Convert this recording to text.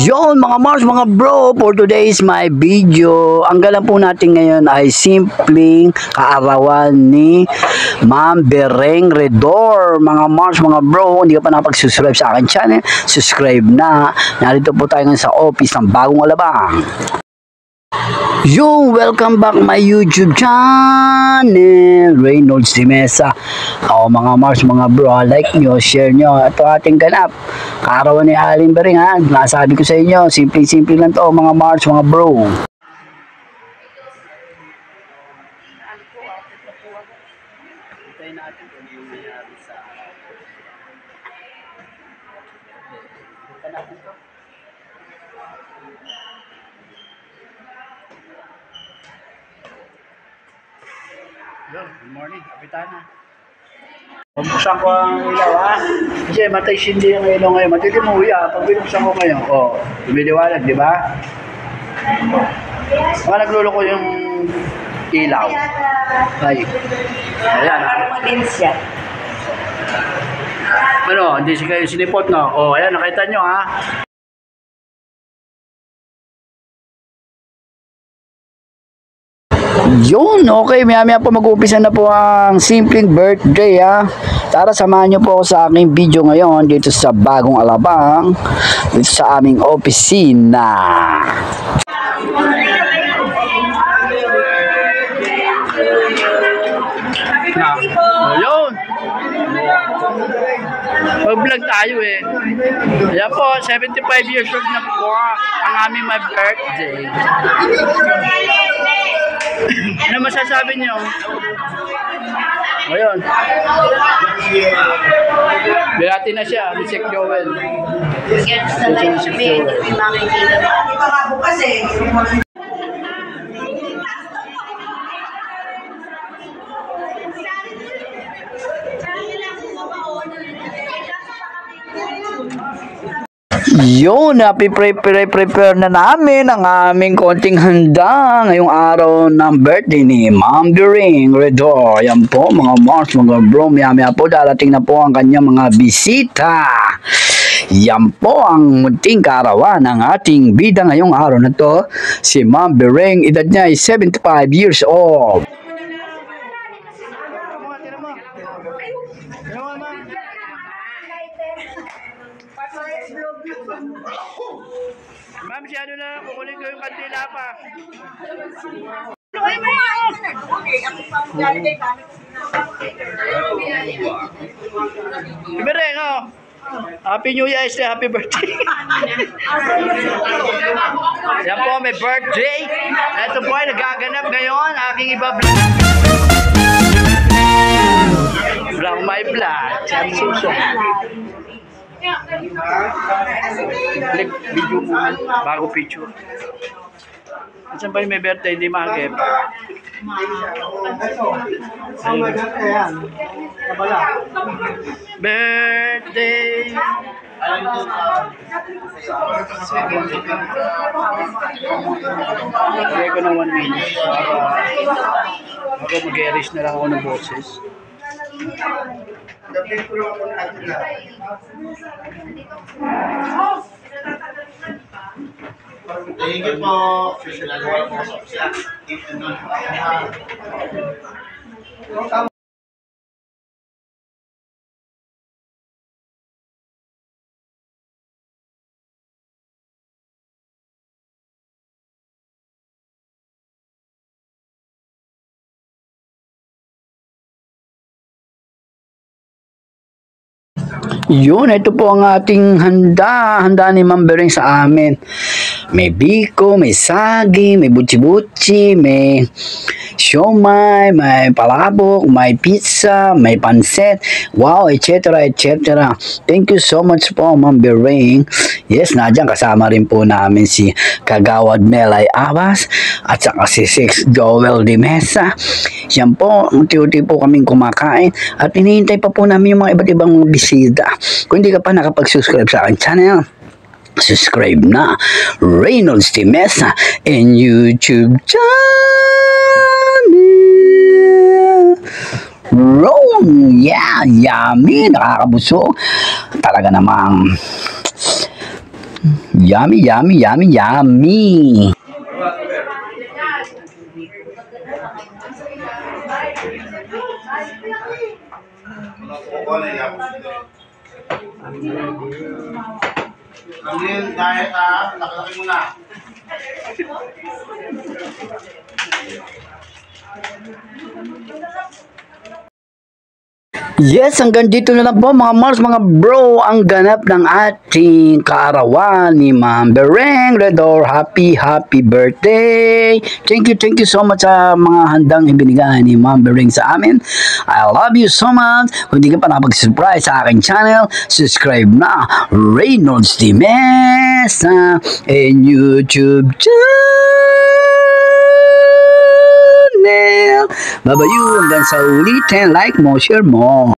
Yon mga Mars, mga bro, for today's my video. Ang galang po natin ngayon ay simpleng kaarawan ni Ma'am Bereng Redor. Mga Mars, mga bro, hindi ka pa nakapag-subscribe sa akin channel, subscribe na. Narito po tayo ngayon sa office ng Bagong Alabang. Yo, welcome back my YouTube channel, Reynolds de Mesa. Mga Mars, mga bro, like nyo, share nyo. Ito ating ganap, kaarawan ni Aling Bereng ha. Nasabi ko sa inyo, simple-simple lang to mga Mars, mga bro. Hintayin natin kung yung nangyari sa natin to. Good morning, kapitan na. Pagbusan ko ang ilaw ha. Kasi matay sindi ang ilaw ngayon. Matitim mo uya. Pag binuksan ko ngayon, lumiliwanag, di ba? Mga naglulo ko yung ilaw. Ay. Ayan ha. Ano, hindi kayo sinipot no? Ayan, nakita nyo ha. Yun, okay, maya po mag-uupisa na po ang simpleng birthday ha. Tara, samahan nyo po ako sa aking video ngayon dito sa Bagong Alabang, dito sa aming opisina. Yun, mag-vlog tayo eh. Ayan po, 75 years old na po ang aming my birthday. Ano masasabi niyo? Ngayon. Bilati na siya, ni Sek Joel. Yun, prepare na namin ang aming konting handa ngayong araw ng birthday ni Ma'am Bereng Redor. Yan po mga Mars, mga bro, maya po darating na po ang kanyang mga bisita. Yan po ang munting kaarawan ng ating bida ngayong araw na to. Si Ma'am Bereng, edad niya ay 75 years old. Ma'am, si ano na, kukunin ko yung kandila pa. Bereng, Happy New Year, happy birthday. Yan po, may birthday. Ito po ay nagaganap ngayon. Aking iba-vlog my vlog. Yan suso. Click video mo bago picture. Saan ba yung may birthday? Hindi mahagip. Birthday! Lagay ko ng 1 minute. Ako mag-erase na lang ako ng boses. Thank you po. Yun, ito po ang ating handa ni Ma'am Bereng sa amin. May biko, may saging, may butsi-butsi, may siomay, may palabok, may pizza, may pansit, wow, etc. etc. Thank you so much po Ma'am Bereng. Yes, nadyan kasama rin po namin si Kagawad Melay Abbas at saka si Sek Joel de Mesa. Yan po, unti-unti po kaming kumakain at hinihintay pa po namin yung mga iba't ibang mga bisita. Kung hindi ka pa nakapag-subscribe sa aking channel, subscribe na, Reynolds de Mesa in YouTube channel. Rome, yeah, yummy, nakakabusog. Talaga namang Yummy, yummy, yummy, yummy. Andin, diet ha. Laki-laki mo na. Yes, hanggang dito na lang po mga Mars, mga bro, ang ganap ng ating kaarawan ni Ma'am Bereng Redor. Happy birthday! Thank you so much sa mga handang ibinigay ni Ma'am Bereng sa amin. I love you so much. Kung di ka pa nakapag-subscribe sa aking channel, subscribe na. Reynolds D. Mesa and YouTube channel. Babayu, hanggang sa ulitin, like mo, share mo.